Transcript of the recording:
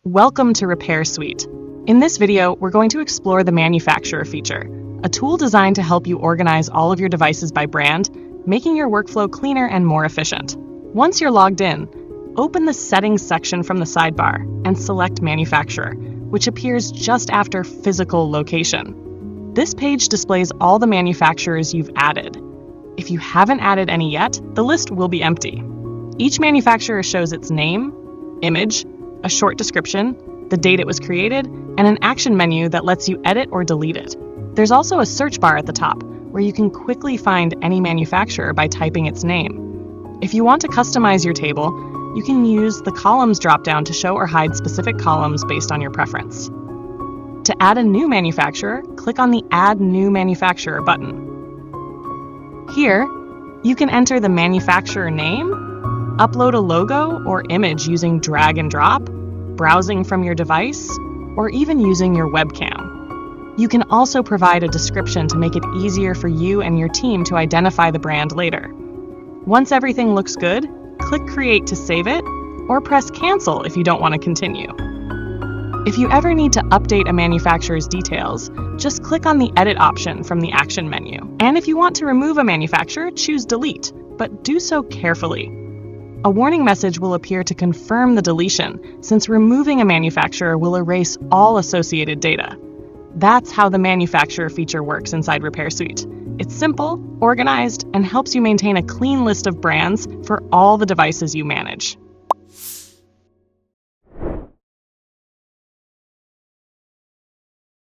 Welcome to RepairSuite. In this video, we're going to explore the manufacturer feature, a tool designed to help you organize all of your devices by brand, making your workflow cleaner and more efficient. Once you're logged in, open the Settings section from the sidebar and select Manufacturer, which appears just after Physical Location. This page displays all the manufacturers you've added. If you haven't added any yet, the list will be empty. Each manufacturer shows its name, image, a short description, the date it was created, and an action menu that lets you edit or delete it. There's also a search bar at the top, where you can quickly find any manufacturer by typing its name. If you want to customize your table, you can use the Columns dropdown to show or hide specific columns based on your preference. To add a new manufacturer, click on the Add New Manufacturer button. Here, you can enter the manufacturer name, upload a logo or image using drag and drop, browsing from your device, or even using your webcam. You can also provide a description to make it easier for you and your team to identify the brand later. Once everything looks good, click Create to save it, or press Cancel if you don't want to continue. If you ever need to update a manufacturer's details, just click on the Edit option from the Action menu. And if you want to remove a manufacturer, choose Delete, but do so carefully. A warning message will appear to confirm the deletion, since removing a manufacturer will erase all associated data. That's how the manufacturer feature works inside RepairSuite. It's simple, organized, and helps you maintain a clean list of brands for all the devices you manage.